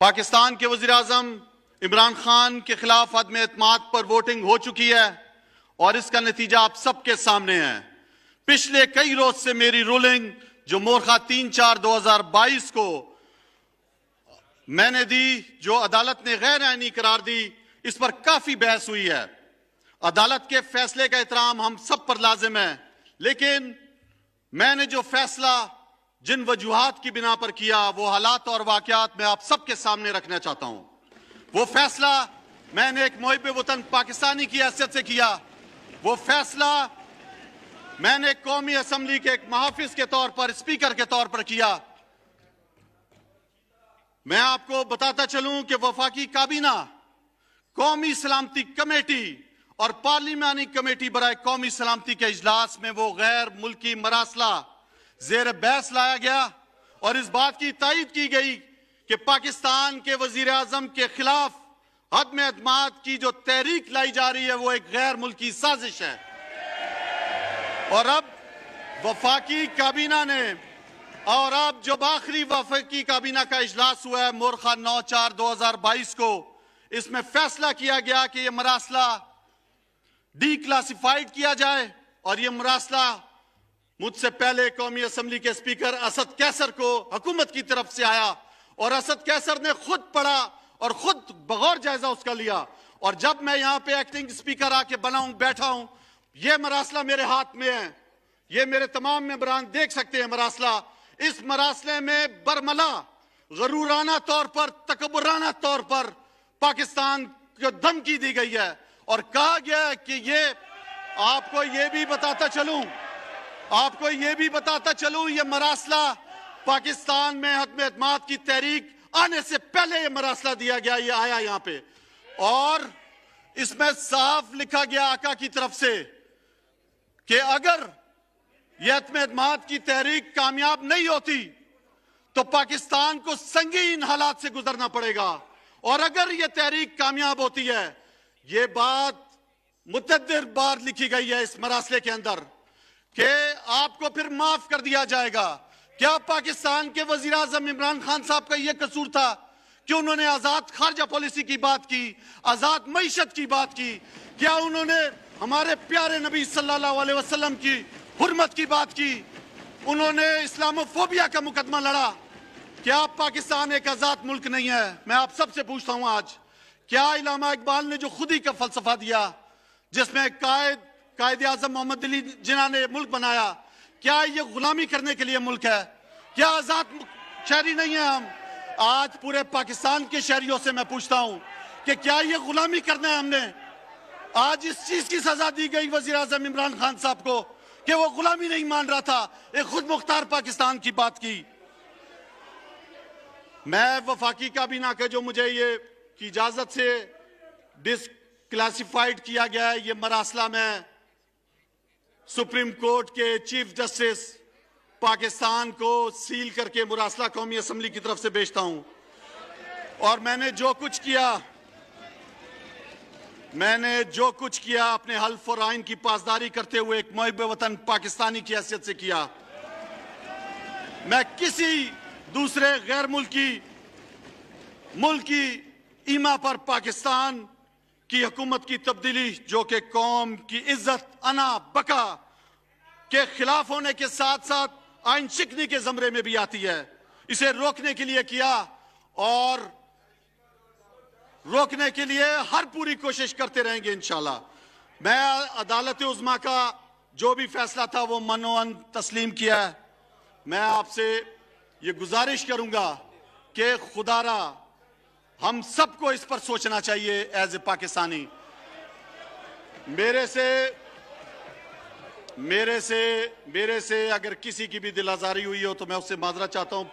पाकिस्तान के वज़ीर-ए-आज़म इमरान खान के खिलाफ अदम एतमाद पर वोटिंग हो चुकी है और इसका नतीजा आप सबके सामने है। पिछले कई रोज से मेरी रूलिंग जो मोरखा 3/4/2022 को मैंने दी, जो अदालत ने गैर आईनी करार दी, इस पर काफी बहस हुई है। अदालत के फैसले का एहतराम हम सब पर लाजिम है, लेकिन मैंने जो फैसला जिन वजूहात की बिना पर किया वो हालात और वाकयात मैं आप सबके सामने रखना चाहता हूं। वो फैसला मैंने एक मुहिब वतन पाकिस्तानी की हैसियत से किया। वो फैसला मैंने कौमी असम्बली के एक मुहाफिज के तौर पर, स्पीकर के तौर पर किया। मैं आपको बताता चलूं कि वफाकी काबीना, कौमी सलामती कमेटी और पार्लिमानी कमेटी बराए कौमी सलामती के इजलास में वो गैर मुल्की मरासला जेर बहस लाया गया और इस बात की तायीद की गई कि पाकिस्तान के वजीर आजम के खिलाफ अदम एतमाद की जो तहरीक लाई जा रही है वो एक गैर मुल्की साजिश है। और अब वफाकी काबीना ने, और अब जब आखिरी वफाकी काबीना का इजलास हुआ है मोरखा 9/4/2022 को, इसमें फैसला किया गया कि यह मरासला डी क्लासिफाइड किया जाए और यह मरासला मुझसे पहले कौमी असम्बली के स्पीकर असद कैसर को हुकूमत की तरफ से आया और असद कैसर ने खुद पढ़ा और खुद बगौर जायजा उसका लिया। और जब मैं यहां पे एक्टिंग स्पीकर आके बैठा हूं, यह मरासला मेरे हाथ में है, ये मेरे तमाम मेंबरान देख सकते हैं मरासला। इस मरासले में बरमला गरूराना तौर पर, तकबुराना तौर पर पाकिस्तान को धमकी दी गई है और कहा गया है कि आपको ये भी बताता चलूं ये मरासला पाकिस्तान में अदम एतमाद की तहरीक आने से पहले ये मरासला दिया गया, ये आया यहां पे और इसमें साफ लिखा गया आका की तरफ से कि अगर यह अदम एतमाद की तहरीक कामयाब नहीं होती तो पाकिस्तान को संगीन हालात से गुजरना पड़ेगा। और अगर यह तहरीक कामयाब होती है, यह बात मुतअद्दिद बार लिखी गई है इस मरासले के अंदर कि आपको फिर माफ कर दिया जाएगा। क्या पाकिस्तान के वजीर आजम इमरान खान साहब का यह कसूर था कि उन्होंने आजाद खारजा पॉलिसी की बात की, आजाद मईशत की बात की? क्या उन्होंने हमारे प्यारे नबी सल्लल्लाहु अलैहि वसल्लम की हुर्मत की बात की? उन्होंने इस्लामोफोबिया का मुकदमा लड़ा? क्या पाकिस्तान एक आजाद मुल्क नहीं है? मैं आप सबसे पूछता हूं आज, क्या इल्लामा इकबाल ने जो खुदी का फलसफा दिया जिसमें कायद आजम मोहम्मद अली जिन्ना ने मुल्क बनाया, क्या ये गुलामी करने के लिए मुल्क है? क्या आजाद शहरी नहीं है हम? आज पूरे पाकिस्तान के शहरियों से मैं पूछता हूं कि क्या ये गुलामी करना है हमने? आज इस चीज की सजा दी गई वजीर आजम इमरान खान साहब को कि वो गुलामी नहीं मान रहा था, एक खुद मुख्तार पाकिस्तान की बात की। मैं वफाकी काबीना के जो मुझे ये की इजाजत से डिसक्लासिफाइड किया गया है, ये मरासला में सुप्रीम कोर्ट के चीफ जस्टिस पाकिस्तान को सील करके मुरासला कौमी असम्बली की तरफ से भेजता हूं। और मैंने जो कुछ किया अपने हल्फ और आइन की पासदारी करते हुए एक मुहिब वतन पाकिस्तानी की हैसियत से किया। मैं किसी दूसरे गैर मुल्की ईमा पर पाकिस्तान की हुकूमत की तब्दीली जो कि कौम की इज्जत, अना, बका के खिलाफ होने के साथ साथ आइन शिकनी के जमरे में भी आती है, इसे रोकने के लिए किया और रोकने के लिए हर पूरी कोशिश करते रहेंगे इंशाल्लाह। मैं अदालत उज़्मा का जो भी फैसला था वो मनोअन तस्लीम किया है। मैं आपसे ये गुजारिश करूंगा कि खुदारा हम सबको इस पर सोचना चाहिए एज ए पाकिस्तानी। मेरे से अगर किसी की भी दिल आजारी हुई हो तो मैं उससे माजरा चाहता हूं।